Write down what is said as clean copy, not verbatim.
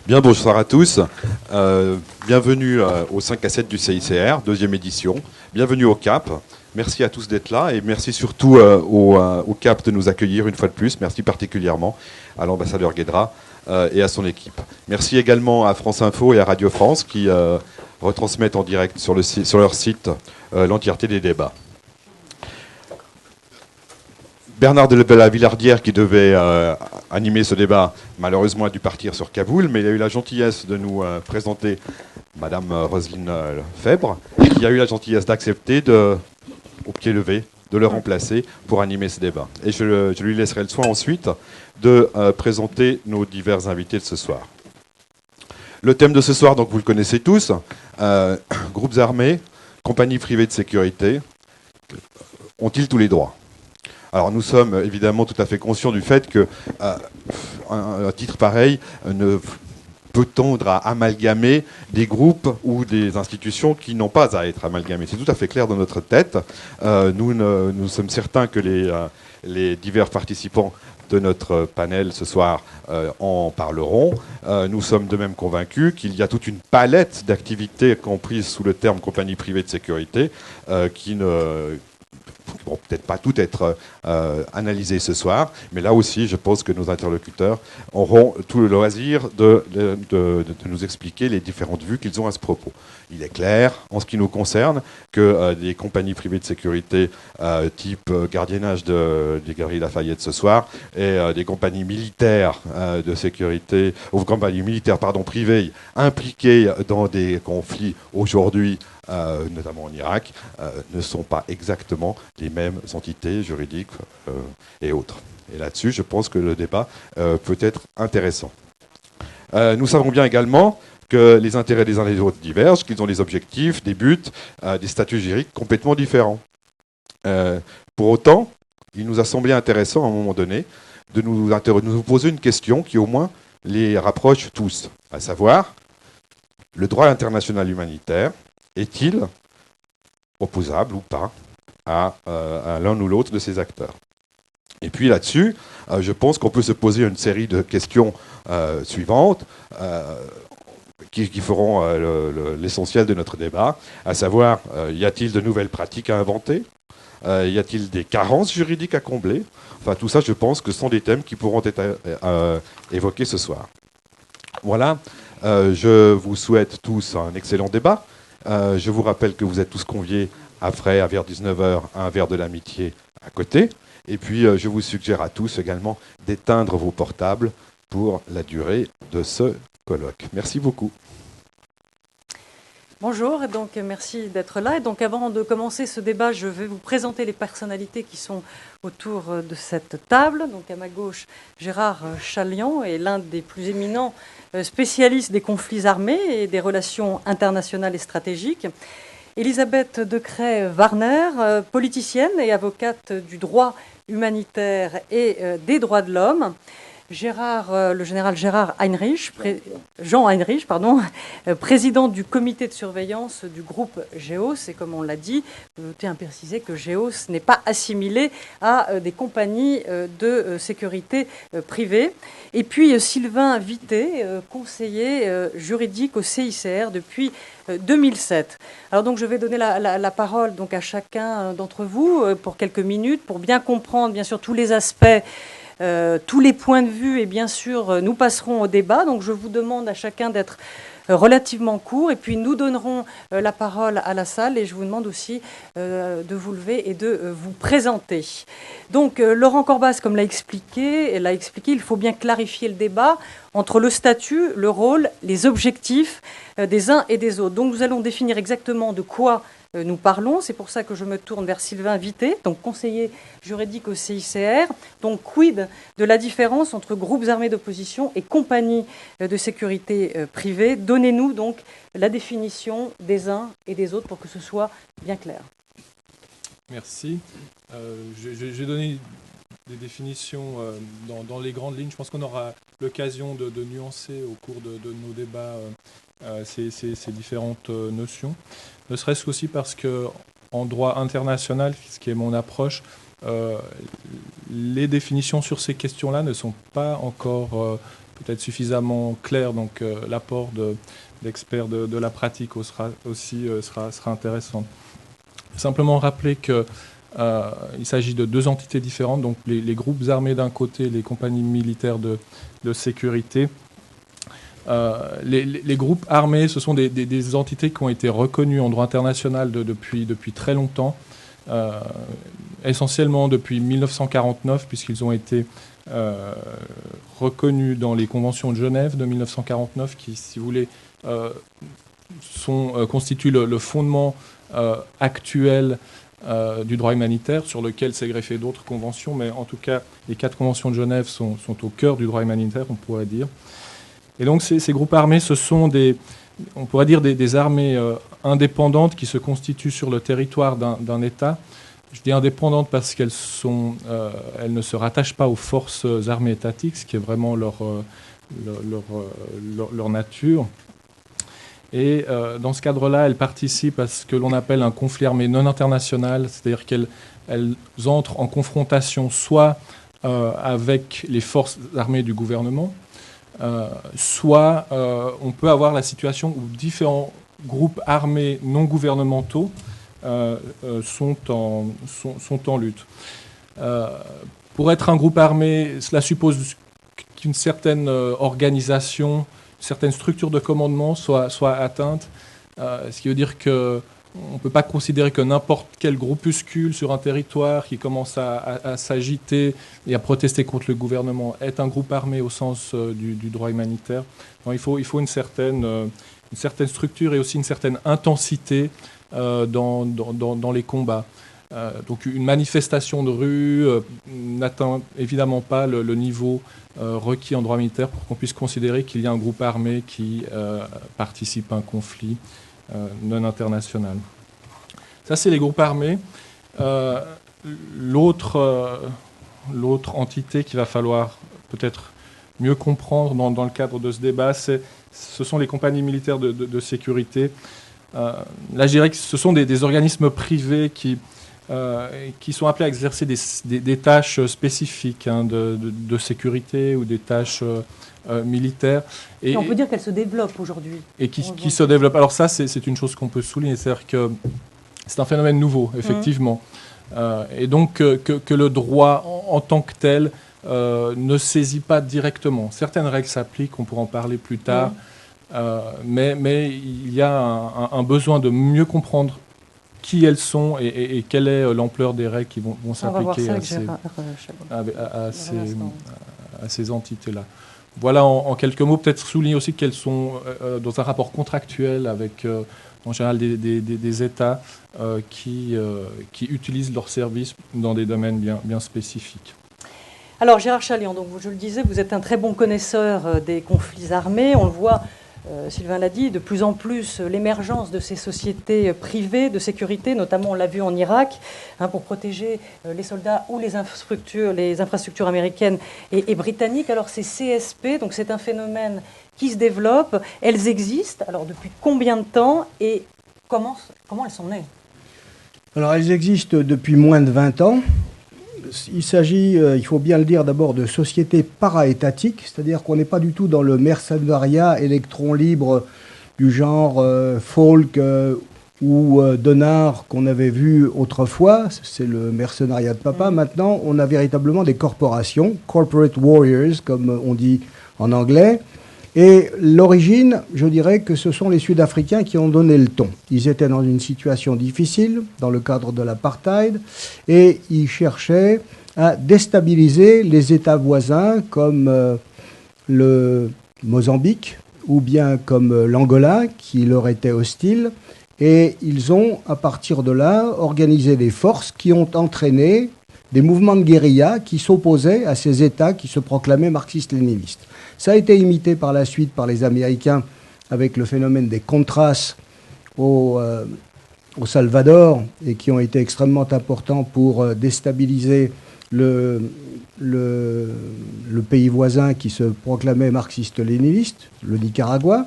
Bien, bonsoir à tous. Bienvenue au 5 à 7 du CICR, deuxième édition. Bienvenue au CAP. Merci à tous d'être là et merci surtout au CAP de nous accueillir une fois de plus. Merci particulièrement à l'ambassadeur Guédra et à son équipe. Merci également à France Info et à Radio France qui retransmettent en direct sur leur site l'entièreté des débats. Bernard de la Villardière, qui devait animer ce débat, malheureusement a dû partir sur Kaboul, mais il a eu la gentillesse de nous présenter Madame Roselyne Febvre, qui a eu la gentillesse d'accepter, au pied levé, de le remplacer pour animer ce débat. Et je lui laisserai le soin ensuite de présenter nos divers invités de ce soir. Le thème de ce soir, donc vous le connaissez tous, groupes armés, compagnies privées de sécurité, ont-ils tous les droits ? Alors nous sommes évidemment tout à fait conscients du fait que un titre pareil ne peut tendre à amalgamer des groupes ou des institutions qui n'ont pas à être amalgamées. C'est tout à fait clair dans notre tête. Nous sommes certains que les divers participants de notre panel ce soir en parleront. Nous sommes de même convaincus qu'il y a toute une palette d'activités comprises sous le terme compagnie privée de sécurité qui ne vont peut-être pas toutes être analysées ce soir, mais là aussi, je pense que nos interlocuteurs auront tout le loisir de nous expliquer les différentes vues qu'ils ont à ce propos. Il est clair, en ce qui nous concerne, que des compagnies privées de sécurité type gardiennage des Galeries Lafayette ce soir et des compagnies militaires de sécurité, ou compagnies militaires, privées, impliquées dans des conflits aujourd'hui, notamment en Irak, ne sont pas exactement les mêmes entités juridiques et autres. Et là-dessus, je pense que le débat peut être intéressant. Nous savons bien également que les intérêts des uns et des autres divergent, qu'ils ont des objectifs, des buts, des statuts juridiques complètement différents. Pour autant, il nous a semblé intéressant à un moment donné de nous poser une question qui au moins les rapproche tous, à savoir, le droit international humanitaire est-il opposable ou pas à l'un ou l'autre de ces acteurs? Et puis là-dessus, je pense qu'on peut se poser une série de questions suivantes qui feront l'essentiel de notre débat, à savoir, y a-t-il de nouvelles pratiques à inventer? Y a-t-il des carences juridiques à combler? Enfin, tout ça, je pense que ce sont des thèmes qui pourront être évoqués ce soir. Voilà, je vous souhaite tous un excellent débat. Je vous rappelle que vous êtes tous conviés après, vers 19h, à un verre de l'amitié à côté. Et puis, je vous suggère à tous également d'éteindre vos portables pour la durée de ce colloque. Merci beaucoup. Bonjour, et donc merci d'être là. Et donc avant de commencer ce débat, je vais vous présenter les personnalités qui sont autour de cette table. Donc à ma gauche, Gérard Chalian est l'un des plus éminents spécialistes des conflits armés et des relations internationales et stratégiques. Elisabeth Decrès-Warner, politicienne et avocate du droit humanitaire et des droits de l'homme. Le général Jean Heinrich, président du comité de surveillance du groupe GEOS. Et comme on l'a dit, je tiens à préciser que GEOS n'est pas assimilé à des compagnies de sécurité privées. Et puis Sylvain Vité, conseiller juridique au CICR depuis 2007. Alors donc je vais donner la parole donc à chacun d'entre vous pour quelques minutes pour bien comprendre bien sûr tous les aspects, tous les points de vue et bien sûr nous passerons au débat. Donc je vous demande à chacun d'être relativement court et puis nous donnerons la parole à la salle et je vous demande aussi de vous lever et de vous présenter. Donc Laurent Corbas, comme l'a expliqué, il faut bien clarifier le débat entre le statut, le rôle, les objectifs des uns et des autres. Donc nous allons définir exactement de quoi nous parlons. C'est pour ça que je me tourne vers Sylvain Vité, donc conseiller juridique au CICR. Donc quid de la différence entre groupes armés d'opposition et compagnies de sécurité privées? Donnez-nous donc la définition des uns et des autres pour que ce soit bien clair. Merci. Je vais donner des définitions dans les grandes lignes. Je pense qu'on aura l'occasion de nuancer au cours de nos débats ces différentes notions. Ne serait-ce qu'aussi parce qu'en droit international, ce qui est mon approche, les définitions sur ces questions-là ne sont pas encore peut-être suffisamment clair, donc l'apport d'experts de la pratique sera intéressant. Simplement rappeler que il s'agit de deux entités différentes, donc les groupes armés d'un côté, les compagnies militaires de sécurité. Les groupes armés, ce sont des entités qui ont été reconnues en droit international depuis très longtemps, essentiellement depuis 1949, puisqu'ils ont été reconnus dans les conventions de Genève de 1949, qui, si vous voulez, constituent le fondement actuel du droit humanitaire, sur lequel s'est greffé d'autres conventions, mais en tout cas, les 4 conventions de Genève sont au cœur du droit humanitaire, on pourrait dire. Et donc, ces groupes armés, ce sont on pourrait dire des armées indépendantes qui se constituent sur le territoire d'un État. Je dis indépendantes parce qu'elles ne se rattachent pas aux forces armées étatiques, ce qui est vraiment leur nature. Et dans ce cadre-là, elles participent à ce que l'on appelle un conflit armé non international, c'est-à-dire qu'elles entrent en confrontation soit avec les forces armées du gouvernement, soit on peut avoir la situation où différents groupes armés non gouvernementaux sont en lutte. Pour être un groupe armé, cela suppose qu'une certaine organisation, certaines structures de commandement soient atteintes, ce qui veut dire qu'on ne peut pas considérer que n'importe quel groupuscule sur un territoire qui commence à s'agiter et à protester contre le gouvernement est un groupe armé au sens du droit humanitaire. Donc, il faut une certaine structure et aussi une certaine intensité dans les combats. Donc une manifestation de rue n'atteint évidemment pas le niveau requis en droit militaire pour qu'on puisse considérer qu'il y a un groupe armé qui participe à un conflit non international. Ça, c'est les groupes armés. L'autre entité qu'il va falloir peut-être mieux comprendre dans le cadre de ce débat, ce sont les compagnies militaires de sécurité. Là, je dirais que ce sont des organismes privés qui sont appelés à exercer des tâches spécifiques de sécurité ou des tâches militaires. Et on peut dire qu'elles se développent aujourd'hui. Et qui se développent. Alors ça, c'est une chose qu'on peut souligner, c'est-à-dire que c'est un phénomène nouveau, effectivement. Et donc que le droit en tant que tel ne saisit pas directement. Certaines règles s'appliquent, on pourra en parler plus tard, mais il y a un besoin de mieux comprendre qui elles sont et quelle est l'ampleur des règles qui vont s'appliquer à ces entités-là. Voilà en quelques mots, peut-être souligner aussi qu'elles sont dans un rapport contractuel avec en général des États qui utilisent leurs services dans des domaines bien spécifiques. Alors Gérard Chaliand, donc je le disais, vous êtes un très bon connaisseur des conflits armés. On le voit, Sylvain l'a dit, de plus en plus l'émergence de ces sociétés privées de sécurité, notamment on l'a vu en Irak, pour protéger les soldats ou les infrastructures américaines et britanniques. Alors ces CSP, donc c'est un phénomène qui se développe. Elles existent. Alors depuis combien de temps et comment elles sont nées? Alors elles existent depuis moins de 20 ans. Il s'agit, il faut bien le dire d'abord, de sociétés para-étatiques, c'est-à-dire qu'on n'est pas du tout dans le mercenariat électron libre du genre Falk ou Donard qu'on avait vu autrefois. C'est le mercenariat de papa. Maintenant, on a véritablement des corporations, corporate warriors, comme on dit en anglais. Et l'origine, je dirais que ce sont les Sud-Africains qui ont donné le ton. Ils étaient dans une situation difficile, dans le cadre de l'apartheid, et ils cherchaient à déstabiliser les États voisins comme le Mozambique ou bien comme l'Angola, qui leur était hostile. Et ils ont, à partir de là, organisé des forces qui ont entraîné des mouvements de guérilla qui s'opposaient à ces États qui se proclamaient marxistes-léninistes. Ça a été imité par la suite par les Américains avec le phénomène des Contras au Salvador et qui ont été extrêmement importants pour déstabiliser le pays voisin qui se proclamait marxiste-léniniste, le Nicaragua.